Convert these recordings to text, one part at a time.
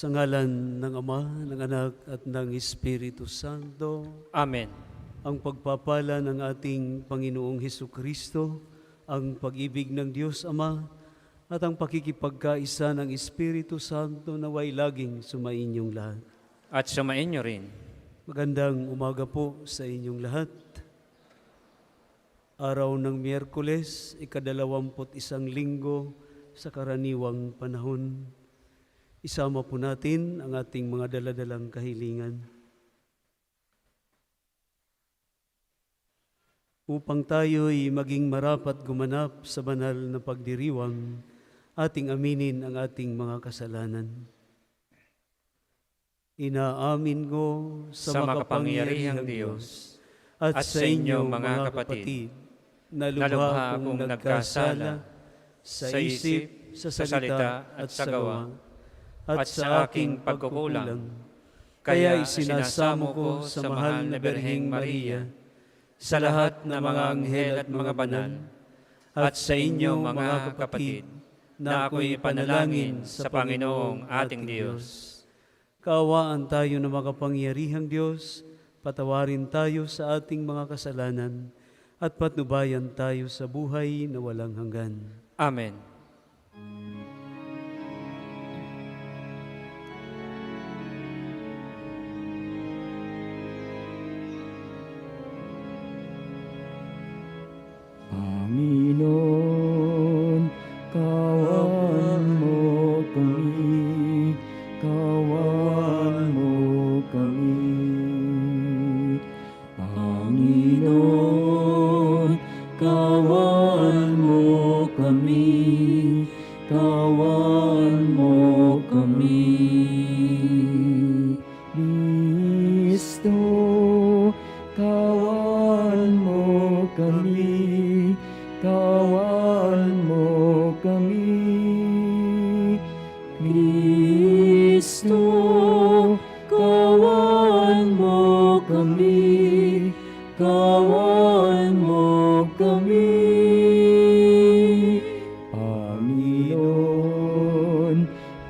Sa ngalan ng Ama, ng Anak, at ng Espiritu Santo, Amen. ang pagpapala ng ating Panginoong Hesukristo, ang pag-ibig ng Diyos Ama, at ang pakikipagkaisa ng Espiritu Santo naway laging sumainyong lahat. At sumainyo rin. Magandang umaga po sa inyong lahat. Araw ng Miyerkules, ika-21 linggo sa karaniwang panahon. Isama po natin ang ating mga daladalang kahilingan. Upang tayo'y maging marapat gumanap sa banal na pagdiriwang, ating aminin ang ating mga kasalanan. Inaamin ko sa makapangyarihang Diyos at sa inyo mga kapatid, na lubha akong nagkasala sa isip, sa salita at sa gawa, at sa aking pagkukulang. Kaya isinasamo ko sa mahal na Birheng Maria, sa lahat ng mga anghel at mga banal, at sa inyo mga kapatid, na ako'y ipanalangin sa Panginoong ating Diyos. Kaawaan tayo ng makapangyarihang Diyos, patawarin tayo sa ating mga kasalanan, at patnubayan tayo sa buhay na walang hanggan. Amen. Panginoon, kawan mo kami, kawan mo kami. Panginoon, kawan mo kami, kawan mo kami. Kristo, kawan mo kami, kawan mo kami. Kristo, kawan mo kami, kawan mo kami. Panginoon,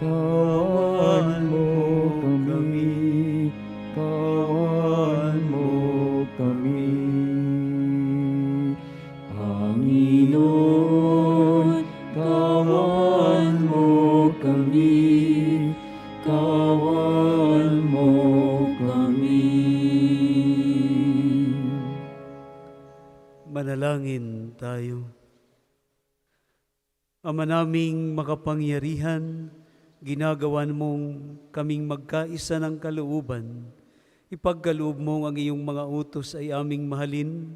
kawan mo kami, kawan mo kami. Panginoon, kawan mo kami, kawan mo kami. Manalangin tayo. Ama naming makapangyarihan, ginagawan mong kaming magkaisa ng kalooban. Ipagkaloob mong ang iyong mga utos ay aming mahalin,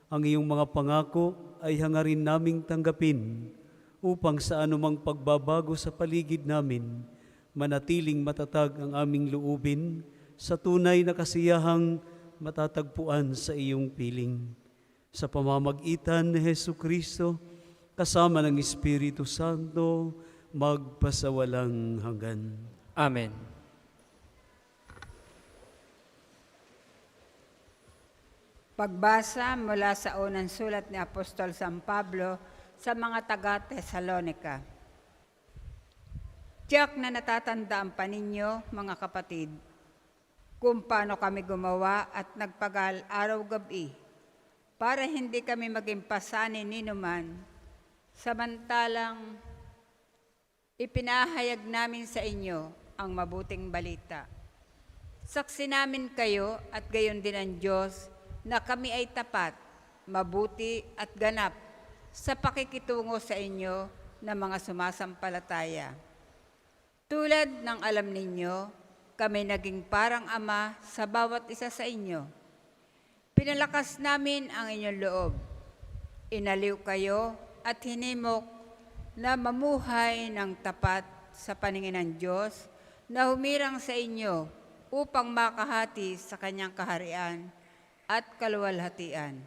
ang iyong mga pangako ay hangarin naming tanggapin, upang sa anumang pagbabago sa paligid namin, manatiling matatag ang aming loobin sa tunay na kasiyahang matatagpuan sa iyong piling. Sa pamamagitan ni Hesukristo, kasama ng Espiritu Santo, magpasawalang hanggan. Amen. Pagbasa mula sa unang sulat ni Apostol San Pablo sa mga taga-Tesalonica. Tiyak na natatandaan pa ninyo, mga kapatid, kung paano kami gumawa at nagpagal araw-gabi para hindi kami maging pasanin ni numan, samantalang ipinahayag namin sa inyo ang mabuting balita. Saksi namin kayo at gayon din ang Diyos na kami ay tapat, mabuti at ganap sa pakikitungo sa inyo ng mga sumasampalataya. Tulad ng alam ninyo, kami naging parang ama sa bawat isa sa inyo. Pinalakas namin ang inyong loob. Inaliw kayo at hinimok na mamuhay ng tapat sa paningin ng Diyos na humirang sa inyo upang makahati sa kanyang kaharian at kaluwalhatian.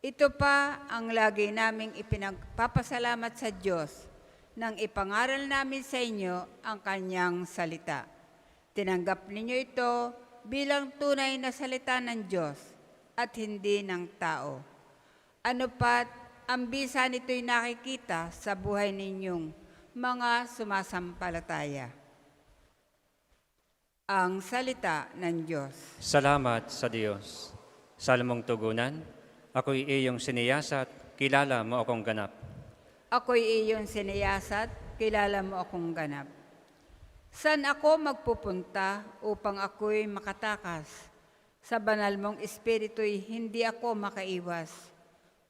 Ito pa ang lagi naming ipinagpapasalamat sa Diyos nang ipangaral namin sa inyo ang kanyang salita. Tinanggap ninyo ito bilang tunay na salita ng Diyos at hindi ng tao. Ano pat ang bisa nito'y nakikita sa buhay ninyong mga sumasampalataya. ang salita ng Diyos. Salamat sa Diyos. Salmong tugunan, ako'y iyong siniyasat, kilala mo akong ganap. Ako'y iyong siniyasat, kilala mo akong ganap. Saan ako magpupunta upang ako'y makatakas? Sa banal mong espiritu'y hindi ako makaiwas.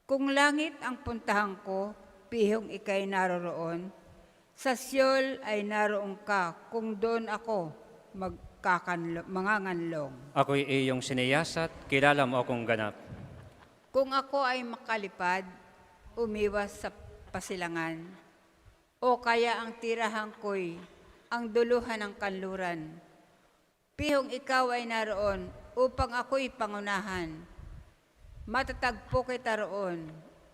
Kung langit ang puntahan ko, pihong ika'y naroroon. Sa Siyol ay naroon ka, kung doon ako manganganlong. Ako'y iyong siniyasat, kilala mo akong ganap. Kung ako ay makalipad, umiwas sa pasilangan, o kaya ang tirahan ko'y ang duluhan ng kanluran. Pihong ikaw ay naroon upang ako'y pangunahan. Matatagpo kita roon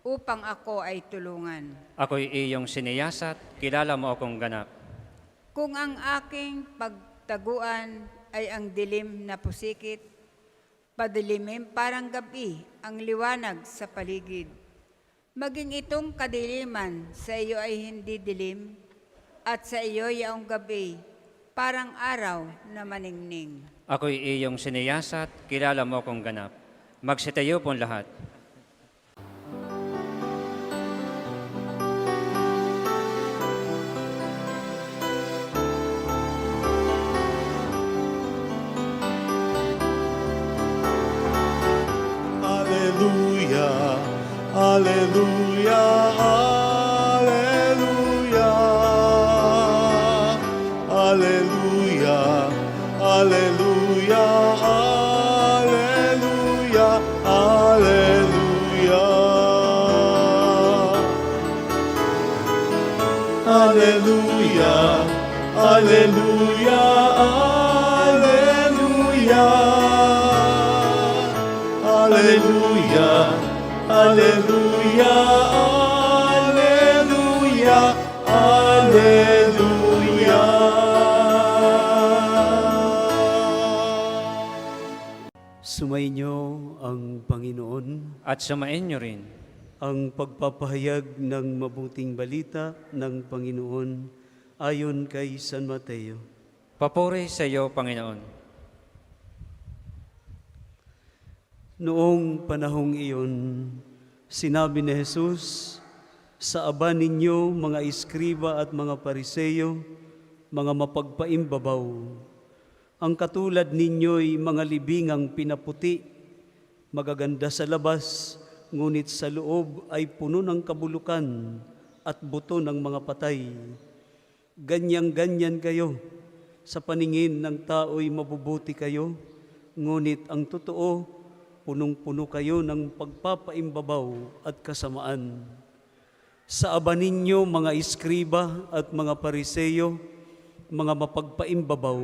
upang ako ay tulungan. Ako'y iyong siniyasat, kilala mo akong ganap. Kung ang aking pagtaguan ay ang dilim na pusikit, padilimim parang gabi ang liwanag sa paligid. Maging itong kadiliman sa iyo ay hindi dilim, at sa iyo yaong gabi parang araw na maningning. Ako'y iyong siniyasat, kilala mo akong ganap. Magsitayo pong lahat. Hallelujah, hallelujah, hallelujah, hallelujah, hallelujah, hallelujah, hallelujah. Hallelujah, hallelujah, hallelujah. Hallelujah, hallelujah, hallelujah, hallelujah. Sumainyo ang Panginoon. At sumain niyo rin. Ang pagpapahayag ng mabuting balita ng Panginoon ayon kay San Mateo. Papuri sa iyo, Panginoon. Noong panahong iyon, sinabi ni Jesus, sa aba ninyo mga iskriba at mga pariseyo, mga mapagpaimbabaw, ang katulad ninyo'y mga libingang pinaputi, magaganda sa labas, ngunit sa loob ay puno ng kabulukan at buto ng mga patay. Ganyang-ganyan kayo, sa paningin ng tao'y mabubuti kayo, ngunit ang totoo, punong-puno kayo ng pagpapaimbabaw at kasamaan. Sa aba ninyo mga iskriba at mga pariseyo, mga mapagpaimbabaw,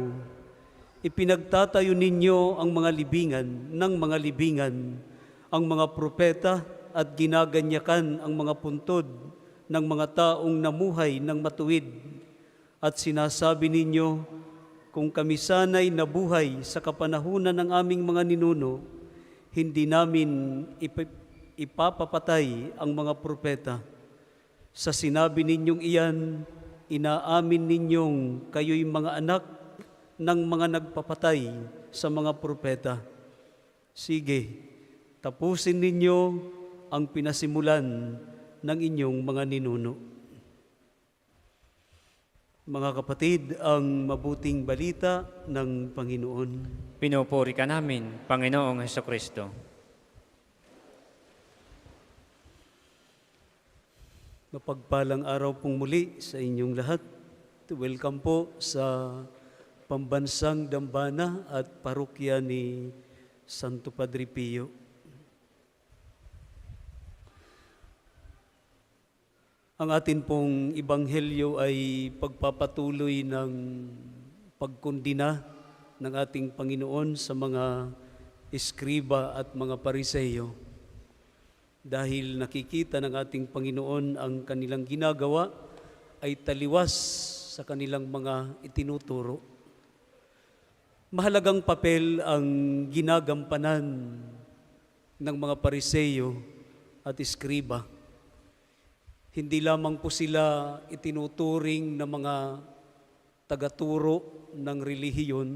ipinagtatayo ninyo ang mga libingan ng mga libingan, ang mga propeta at ginaganyakan ang mga puntod ng mga taong namuhay ng matuwid. At sinasabi ninyo, kung kami sana'y nabuhay sa kapanahunan ng aming mga ninuno, hindi namin ipapapatay ang mga propeta. Sa sinabi ninyong iyan, inaamin ninyong kayo'y mga anak ng mga nagpapatay sa mga propeta. Sige, tapusin ninyo ang pinasimulan ng inyong mga ninuno. Mga kapatid, ang mabuting balita ng Panginoon. Pinupuri ka namin, Panginoong Hesukristo. Mapagpalang araw pong muli sa inyong lahat. Welcome po sa Pambansang Dambana at Parokya ni Santo Padre Pio. Ang atin pong ebanghelyo ay pagpapatuloy ng pagkondina ng ating Panginoon sa mga eskriba at mga pariseyo. Dahil nakikita ng ating Panginoon ang kanilang ginagawa ay taliwas sa kanilang mga itinuturo. Mahalagang papel ang ginagampanan ng mga pariseyo at eskriba. Hindi lamang po sila itinuturing na mga tagaturo ng relihiyon,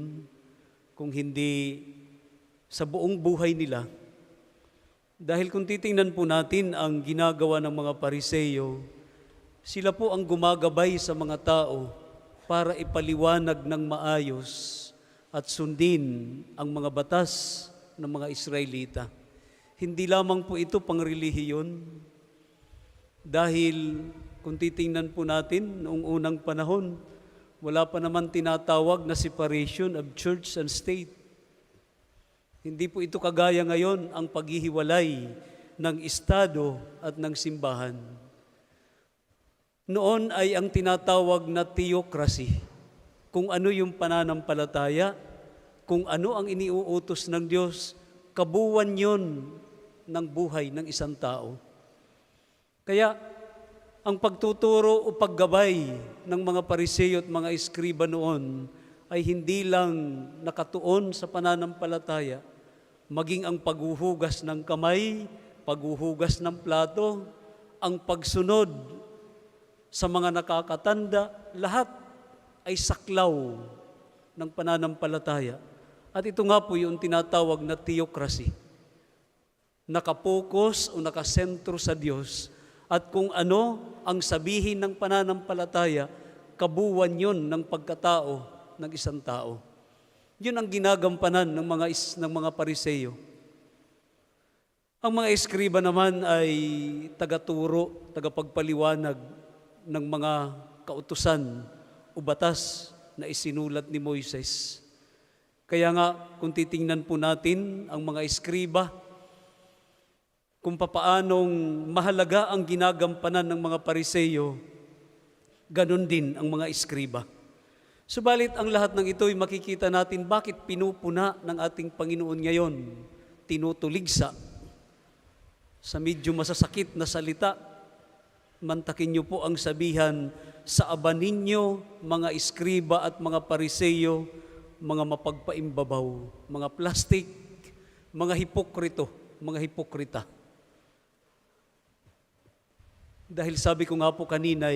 kung hindi sa buong buhay nila. Dahil kung titingnan po natin ang ginagawa ng mga Pariseyo, sila po ang gumagabay sa mga tao para ipaliwanag ng maayos at sundin ang mga batas ng mga Israelita. Hindi lamang po ito pangrelihiyon, dahil kung titingnan po natin noong unang panahon, wala pa naman tinatawag na separation of church and state. Hindi po ito kagaya ngayon ang paghihiwalay ng estado at ng simbahan. Noon ay ang tinatawag na theocracy, kung ano yung pananampalataya, kung ano ang iniuutos ng Diyos, kabuuan yon ng buhay ng isang tao. Kaya ang pagtuturo o paggabay ng mga Pariseo at mga Eskriba noon ay hindi lang nakatuon sa pananampalataya, maging ang paghuhugas ng kamay, paghuhugas ng plato, ang pagsunod sa mga nakakatanda, lahat ay saklaw ng pananampalataya. At ito nga po yung tinatawag na theocracy. Nakapokus o nakasentro sa Diyos, at kung ano ang sabihin ng pananampalataya, kabuuan yun ng pagkatao ng isang tao. Yun ang ginagampanan ng mga Pariseo. Ang mga Eskriba naman ay tagaturo, tagapagpaliwanag ng mga kautusan o batas na isinulat ni Moises. Kaya nga, kung titingnan po natin ang mga Eskriba, kung papaanong mahalaga ang ginagampanan ng mga Pariseo, ganun din ang mga Eskriba. Subalit ang lahat ng ito ay makikita natin bakit pinupuna ng ating Panginoon ngayon, tinutuligsa sa medyo masasakit na salita. Mantakin niyo po ang sabihan, sa aba ninyo, mga Eskriba at mga Pariseo, mga mapagpaimbabaw, mga plastic, mga hipokrito, mga hipokrita. Dahil sabi ko nga po kanina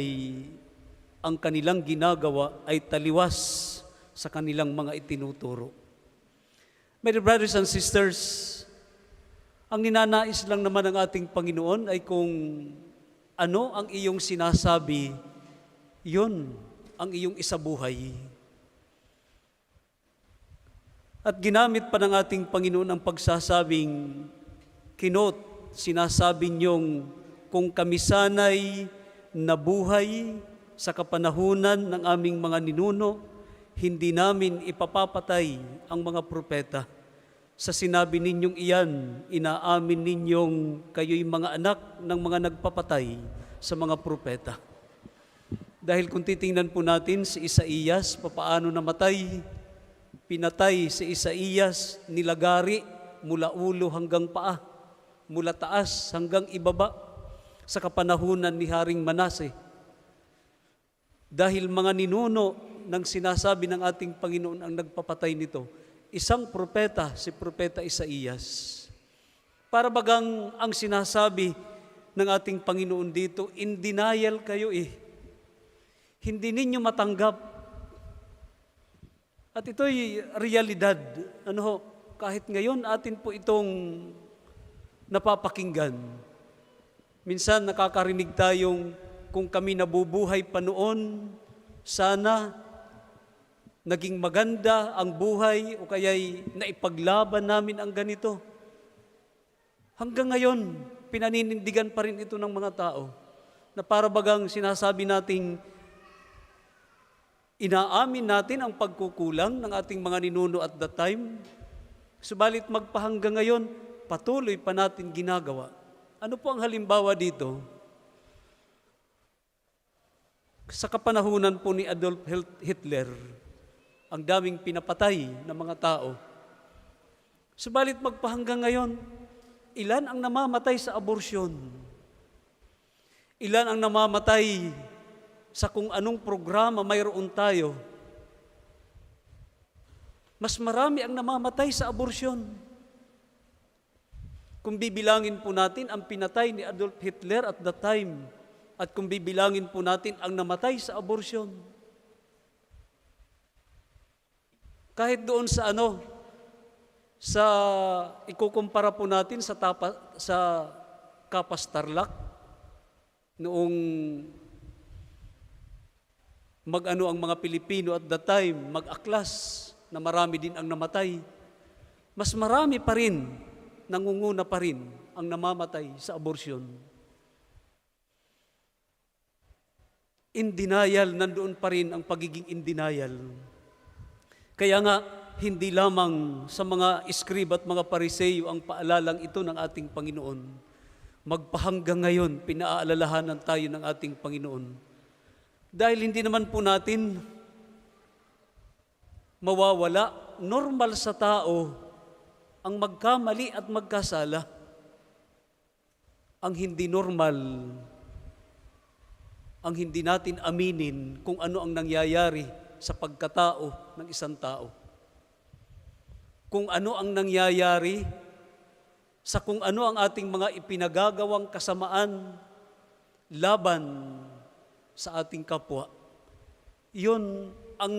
ang kanilang ginagawa ay taliwas sa kanilang mga itinuturo. My dear brothers and sisters, ang ninanais lang naman ng ating Panginoon ay kung ano ang iyong sinasabi, yun ang iyong isabuhay. At ginamit pa ng ating Panginoon ang pagsasabing, sinasabi niyong kung kami sana'y nabuhay sa kapanahunan ng aming mga ninuno, hindi namin ipapapatay ang mga propeta. Sa sinabi ninyong iyan, inaamin ninyong kayo'y mga anak ng mga nagpapatay sa mga propeta. Dahil kung titingnan po natin si Isaías, papaano namatay, pinatay si Isaías, nilagari mula ulo hanggang paa, mula taas hanggang ibaba, sa kapanahunan ni Haring Manase. Dahil mga ninuno ng sinasabi ng ating Panginoon ang nagpapatay nito, isang propeta, si Propeta Isaías. Para bagang ang sinasabi ng ating Panginoon dito, in denial kayo Hindi ninyo matanggap. At ito'y realidad. Kahit ngayon atin po itong napapakinggan. Minsan nakakarinig tayong kung kami nabubuhay pa noon, sana naging maganda ang buhay o kaya'y naipaglaban namin ang ganito. Hanggang ngayon, pinaninindigan pa rin ito ng mga tao na para bagang sinasabi nating inaamin natin ang pagkukulang ng ating mga ninuno at that time, subalit magpahanggang ngayon, patuloy pa natin ginagawa. Ano po ang halimbawa dito? Sa kapanahunan po ni Adolf Hitler, ang daming pinapatay ng mga tao. Subalit magpahanggang ngayon, ilan ang namamatay sa aborsyon? Ilan ang namamatay sa kung anong programa mayroon tayo? Mas marami ang namamatay sa aborsyon. Kung bibilangin po natin ang pinatay ni Adolf Hitler at that time, at kung bibilangin po natin ang namatay sa aborsyon, kahit doon sa Sa ikukumpara po natin sa Kapas Tarlac, noong mag-ano ang mga Pilipino at that time, mag-aklas na marami din ang namatay. Mas marami pa rin, nangunguna pa rin ang namamatay sa abortion. In denial, nandoon pa rin ang pagiging in denial. Kaya nga, hindi lamang sa mga iskrib at mga pariseyo ang paalalang ito ng ating Panginoon. Magpahanggang ngayon, pinaalalahanan tayo ng ating Panginoon. Dahil hindi naman po natin mawawala, normal sa tao ang magkamali at magkasala. Ang hindi normal, ang hindi natin aminin kung ano ang nangyayari sa pagkatao ng isang tao. Kung ano ang nangyayari sa kung ano ang ating mga ipinagagawang kasamaan laban sa ating kapwa. Iyon ang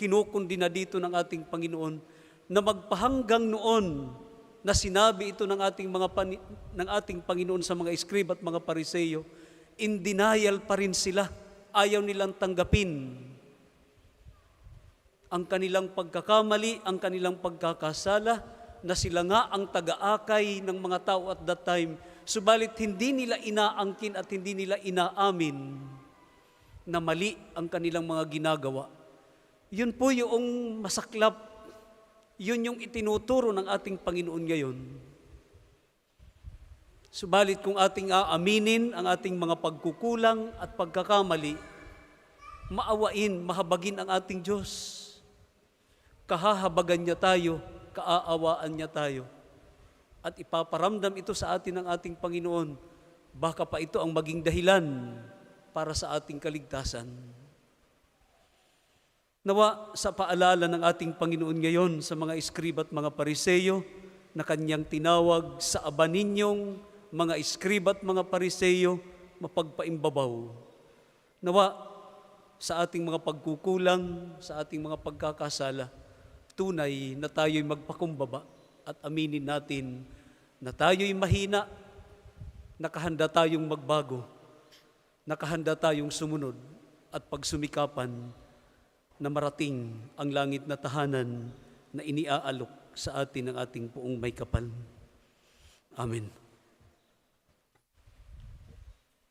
kinukundina dito ng ating Panginoon na magpahanggang noon na sinabi ito ng ating Panginoon sa mga iskrib at mga pariseyo, in denial pa rin sila, ayaw nilang tanggapin ang kanilang pagkakamali, ang kanilang pagkakasala, na sila nga ang taga-akay ng mga tao at that time, subalit hindi nila inaangkin at hindi nila inaamin na mali ang kanilang mga ginagawa. Yun po yung masaklap, yun yung itinuturo ng ating Panginoon ngayon. Subalit kung ating aaminin ang ating mga pagkukulang at pagkakamali, maawain, mahabagin ang ating Diyos. Kahahabagan niya tayo, kaaawaan niya tayo. At ipaparamdam ito sa atin ng ating Panginoon. Baka pa ito ang maging dahilan para sa ating kaligtasan. Nawa sa paalala ng ating Panginoon ngayon sa mga iskrib at mga pariseyo na kanyang tinawag sa aba ninyong mga iskrib at mga pariseyo mapagpaimbabaw. Nawa sa ating mga pagkukulang, sa ating mga pagkakasala, tunay na tayo'y magpakumbaba at aminin natin na tayo'y mahina, nakahanda tayong magbago, nakahanda tayong sumunod at pagsumikapan na marating ang langit na tahanan na iniaalok sa atin ng ating Poong May Kapal. Amen.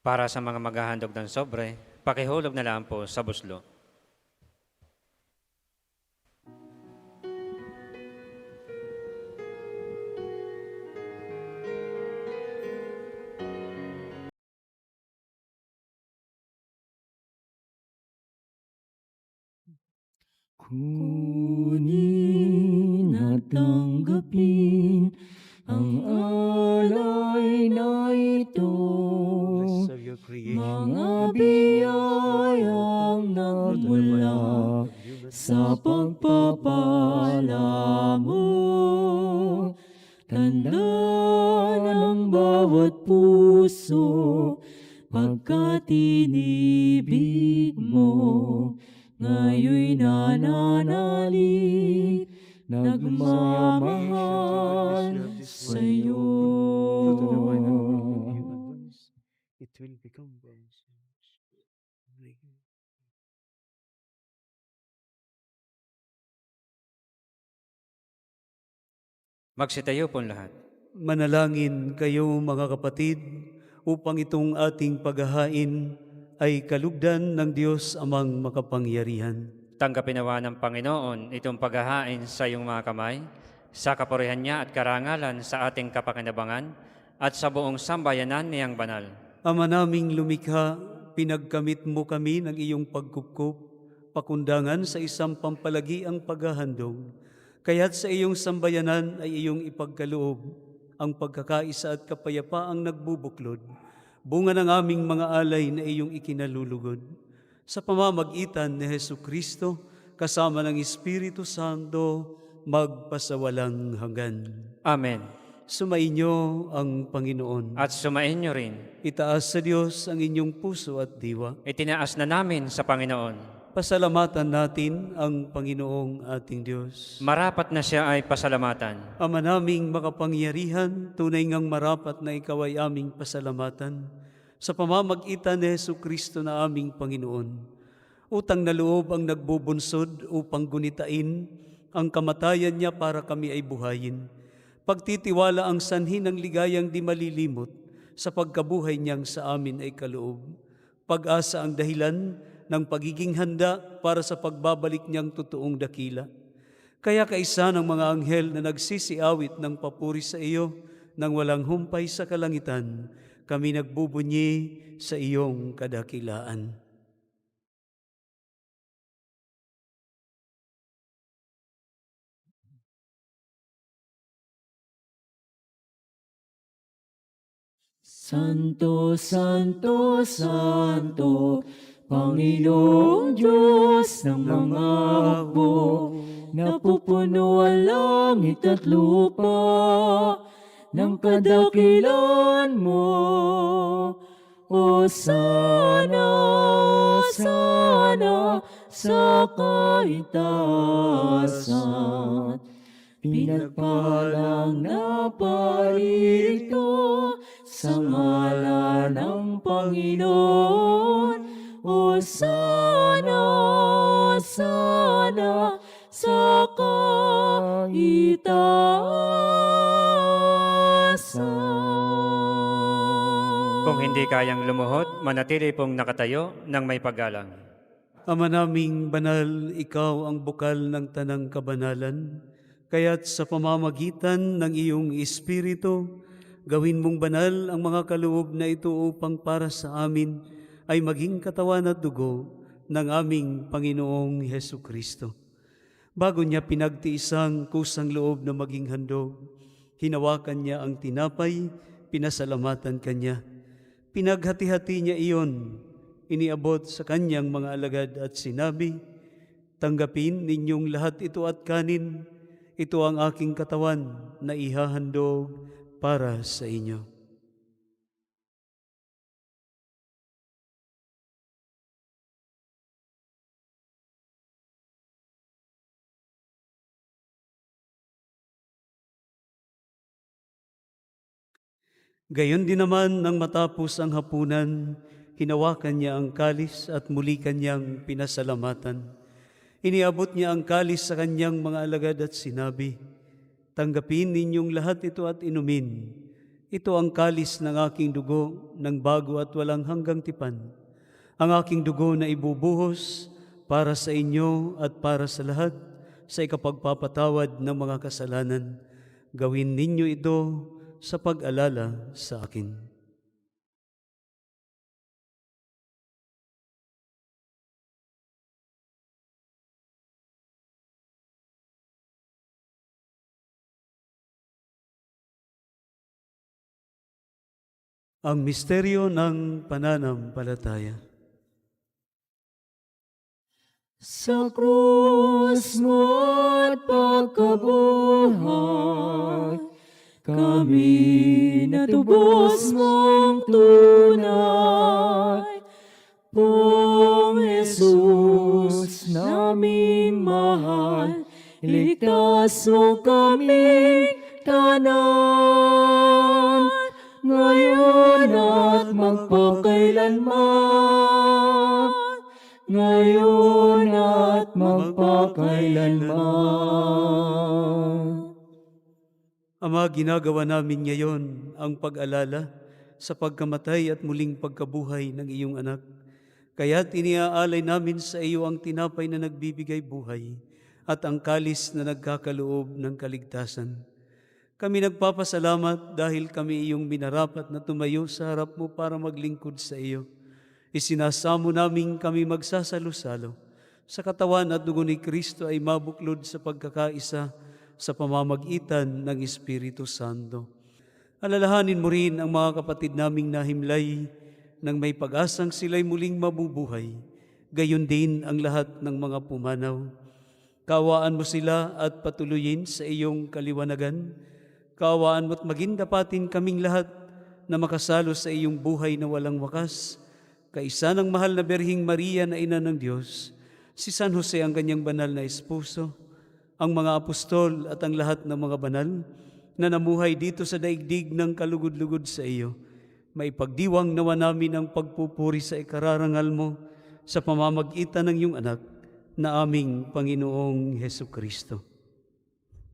Para sa mga maghahandog ng sobre, pakihulog na lang po sa buslo. Kunin at tanggapin ang alay na ito, mga biyayang nagmula sa pagpapala mo. Tanda ng bawat puso, pagkat inibig mo, ngayon'y nananalig, nagmamahal sa'yo. It will become Magsitayo po lahat. Manalangin kayo mga kapatid upang itong ating paghahain ay kalugdan ng Diyos amang makapangyarihan. Tanggapin nawa ng Panginoon itong paghahain sa iyong mga kamay, sa kapurihan niya at karangalan sa ating kapakinabangan at sa buong sambayanan niyang banal. Ama naming lumikha, pinagkamit mo kami ng iyong pagkukup, pakundangan sa isang pampalagi ang paghahandog. Kaya't sa iyong sambayanan ay iyong ipagkaloob ang pagkakaisa at kapayapaang nagbubuklod, bunga ng aming mga alay na iyong ikinalulugod. Sa pamamagitan ni Jesucristo, kasama ng Espiritu Santo, magpasawalang hanggan. Amen. Sumainyo ang Panginoon. At sumain niyo rin. Itaas sa Diyos ang inyong puso at diwa. Itinaas na namin sa Panginoon. Pasalamatan natin ang Panginoong ating Diyos. Marapat na siya ay pasalamatan. Ama naming makapangyarihan, tunay ngang marapat na ikaw ay aming pasalamatan sa pamamagitan ni Jesucristo na aming Panginoon. Utang na loob ang nagbubunsod upang gunitain ang kamatayan niya para kami ay buhayin. Pagtitiwala ang sanhi ng ligayang di malilimot sa pagkabuhay niyang sa amin ay kaloob. Pag-asa ang dahilan ng pagiging handa para sa pagbabalik niyang totoong dakila. Kaya kaisa ng mga anghel na nagsisiawit ng papuri sa iyo nang walang humpay sa kalangitan, kami nagbubunyi sa iyong kadakilaan. Santo, Santo, Santo, Panginoong Diyos ng mga hukbo, napupuno ang langit at lupa ng kadakilan mo. O sana, sana sa kaitaasan, pinagpalang na paririto sa ngalan ng Panginoon. O sana, sana sa kaitaasan. Kung hindi kayang lumuhod, manatili pong nakatayo ng may paggalang. Ama naming banal, ikaw ang bukal ng tanang kabanalan, kaya't sa pamamagitan ng iyong Espiritu, gawin mong banal ang mga kaloob na ito upang para sa amin ay maging katawan at dugo ng aming Panginoong Hesukristo. Bago niya pinagtiisang kusang loob na maging handog, hinawakan niya ang tinapay, pinasalamatan kanya. Pinaghati-hati niya iyon, iniabot sa kanyang mga alagad at sinabi, "Tanggapin ninyong lahat ito at kanin, ito ang aking katawan na ihahandog para sa inyo." Gayon din naman nang matapos ang hapunan, hinawakan niya ang kalis at muli kanyang pinasalamatan. Iniabot niya ang kalis sa kanyang mga alagad at sinabi, "Tanggapin ninyong lahat ito at inumin. Ito ang kalis ng aking dugo ng bago at walang hanggang tipan. Ang aking dugo na ibubuhos para sa inyo at para sa lahat sa ikapagpapatawad ng mga kasalanan. Gawin ninyo ito sa pag-alala sa akin." Ang misteryo ng pananampalataya. Sa krus mo at pagkabuhay, kami natubos mong tunay. Pong Jesus naming mahal, iligtas mo kaming tanan, ngayon at magpakailanman. Ngayon at magpakailanman. Ama, ginagawa namin ngayon ang pag-alala sa pagkamatay at muling pagkabuhay ng iyong anak. Kaya't iniaalay namin sa iyo ang tinapay na nagbibigay buhay at ang kalis na nagkakaloob ng kaligtasan. Kami nagpapasalamat dahil kami iyong minarapat na tumayo sa harap mo para maglingkod sa iyo. Isinasamo namin kami magsasalo-salo sa katawan at dugo ni Kristo ay mabuklod sa pagkakaisa sa pamamagitan ng Espiritu Santo. Alalahanin mo rin ang mga kapatid naming nahimlay nang may pag-asang sila'y muling mabubuhay, gayon din ang lahat ng mga pumanaw. Kaawaan mo sila at patuloyin sa iyong kaliwanagan. Kaawaan mo't maging dapatin kaming lahat na makasalo sa iyong buhay na walang wakas, kaisa ng mahal na Birhing Maria na Ina ng Diyos, si San Jose ang kanyang banal na esposo, ang mga apostol at ang lahat ng mga banal na namuhay dito sa daigdig ng kalugod-lugod sa iyo, maipagdiwang nawa namin ang pagpupuri sa ikararangal mo sa pamamagitan ng iyong anak na aming Panginoong Hesukristo.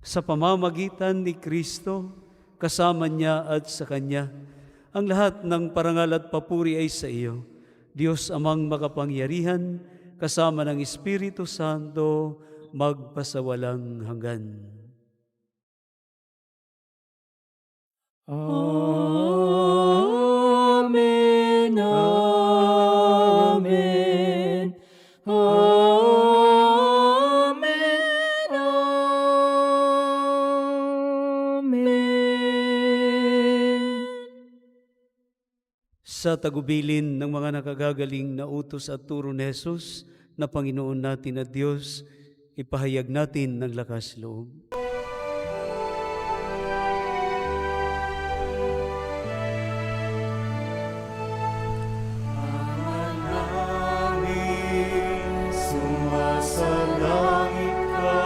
Sa pamamagitan ni Kristo, kasama niya at sa Kanya, ang lahat ng parangal at papuri ay sa iyo, Diyos Amang makapangyarihan, kasama ng Espiritu Santo, magpasawalang hanggan. Amen. Amen. Amen. Amen. Sa tagubilin ng mga nakagagaling na utos at turo ni Jesus na Panginoon natin at Diyos, ipahayag natin ng lakas loob. Sumasalangit ka,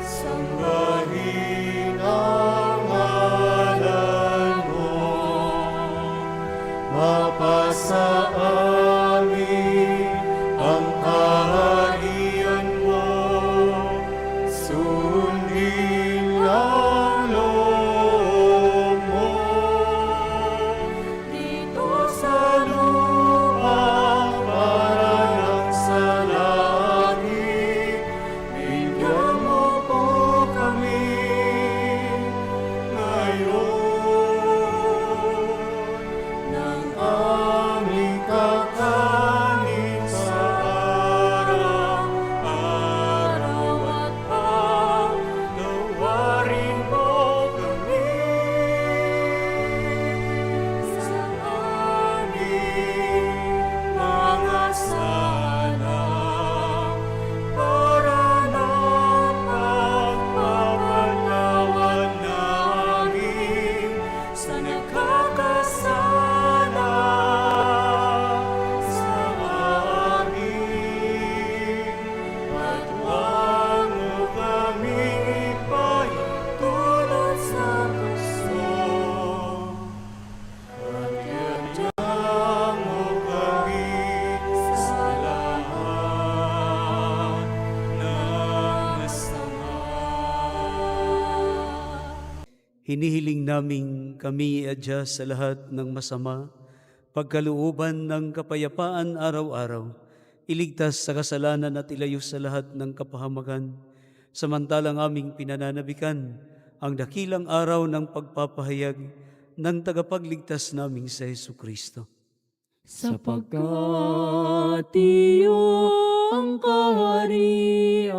sambahin ang ngalan mo. Mapasa amin ang kaharian mo, sundin ang loob mo. Dito sa lupa para ng sa langit, bigyan mo po kami ngayon ng aming kakanin sa araw-araw at paglawarin mo kami sa aming mga sala para ng pagpapatawad namin sa nagkakasala sa amin. At huwag mo kaming ipahintulot sa gusto, at iadya mo kami sa lahat ng masama. Hinihiling naming kami iadya sa lahat ng masama, pagkalooban ng kapayapaan araw-araw, iligtas sa kasalanan at ilayo sa lahat ng kapahamakan, samantalang aming pinananabikan ang dakilang araw ng pagpapahayag ng tagapagligtas naming sa Hesukristo. Sapagkat iyo ang kaharian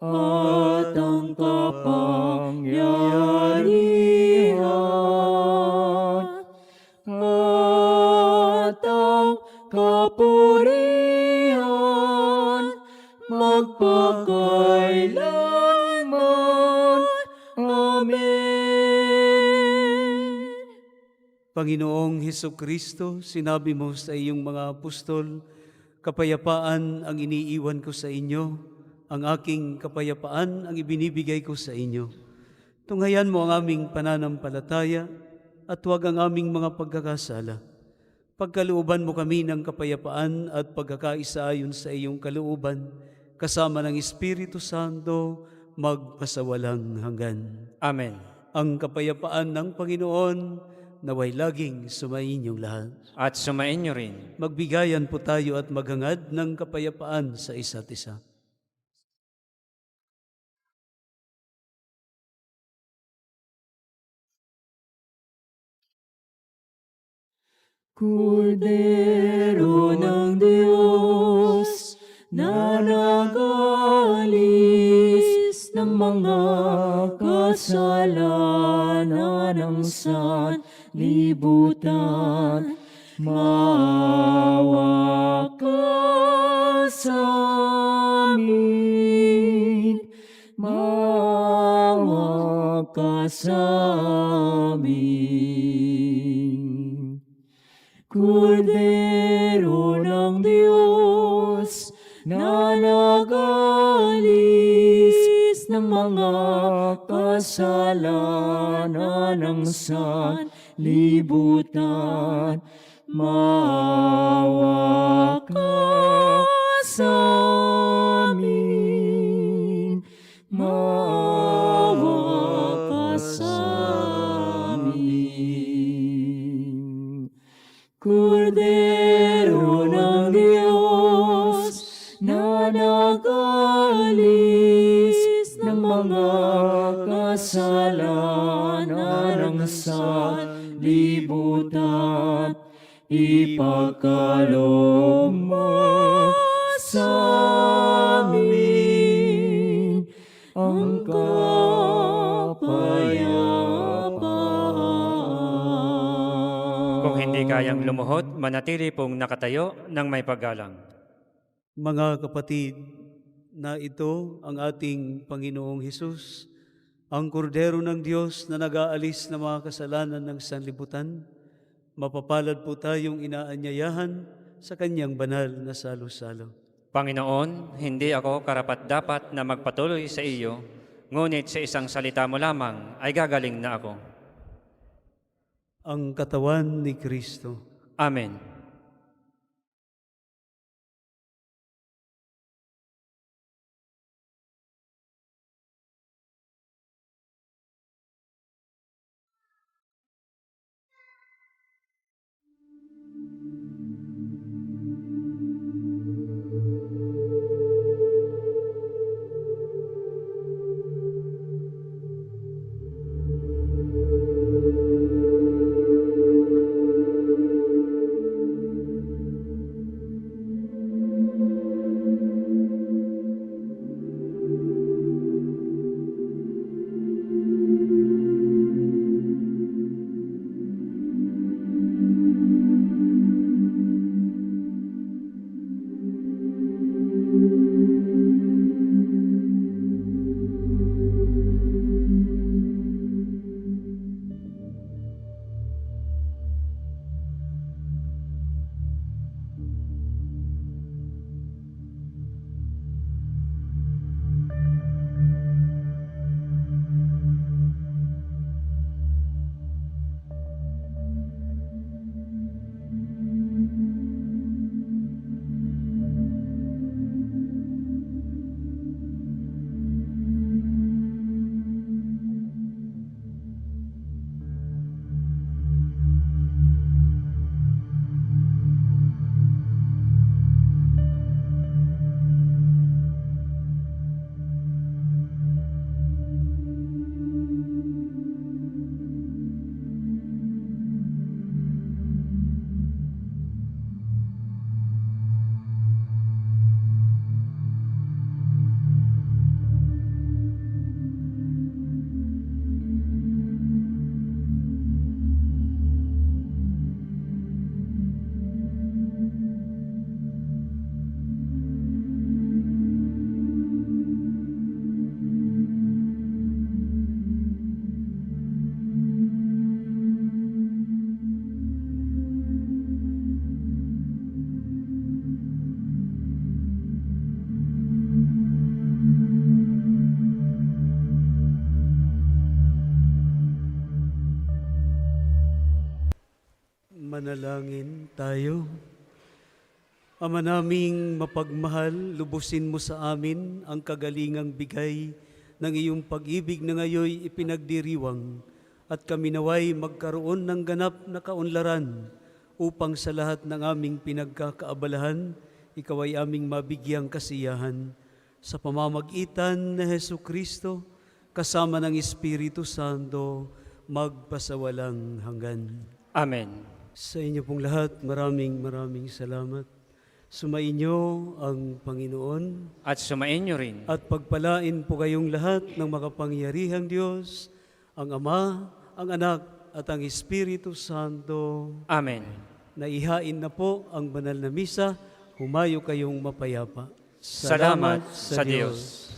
at ang kapangyarihan at ang kapurihan magpakailanman. Amen. Panginoong Hesukristo, sinabi mo sa iyong mga apostol, kapayapaan ang iniiwan ko sa inyo, ang aking kapayapaan ang ibinibigay ko sa inyo. Tunghayan mo ang aming pananampalataya at huwag ang aming mga pagkakasala. Pagkalooban mo kami ng kapayapaan at pagkakaisa ayon sa iyong kalooban, kasama ng Espiritu Santo, magpasawalang hanggan. Amen. Ang kapayapaan ng Panginoon, naway laging sumainyong lahat. At sumain niyo rin. Magbigayan po tayo at maghangad ng kapayapaan sa isa't isa. Kordero ng Diyos na nag-alis ng mga kasalanan ng sanlibutan, maawa ka sa amin, maawa ka sa amin. Kordero ng Diyos na nag-alis ng mga kasalanan ng sanlibutan. Maawa ka sa amin, maawa ka sa amin. Kordero ng Diyos na nag-alis ng mga kasalanan ng sanlibutan, ipagkaloob mo sa amin ang kapayapaan. Kung hindi kayang lumuhod, manatili pong nakatayo ng may paggalang. Mga kapatid, na ito ang ating Panginoong Hesus, ang kordero ng Diyos na nag-aalis ng mga kasalanan ng sanlibutan. Mapapalad po tayong inaanyayahan sa kanyang banal na salo-salo. Panginoon, hindi ako karapat-dapat na magpatuloy sa iyo, ngunit sa isang salita mo lamang ay gagaling na ako. Ang katawan ni Kristo. Amen. Manalangin tayo. Ama naming mapagmahal, lubusin mo sa amin ang kagalingang bigay ng iyong pag-ibig na ngayoy ipinagdiriwang at kami naway magkaroon ng ganap na kaunlaran upang sa lahat ng aming pinagkakaabalahan, ikaw ay aming mabigyang kasiyahan. Sa pamamagitan ni Jesucristo, kasama ng Espiritu Santo, magpasawalang hanggan. Amen. Sa inyo pong lahat, maraming salamat. Sumainyo ang Panginoon At sumainyo rin. at pagpalain po kayong lahat ng makapangyarihang Diyos, ang Ama, ang Anak at ang Espiritu Santo. Amen. Naihain na po ang banal na misa, humayo kayong mapayapa. Salamat sa Diyos.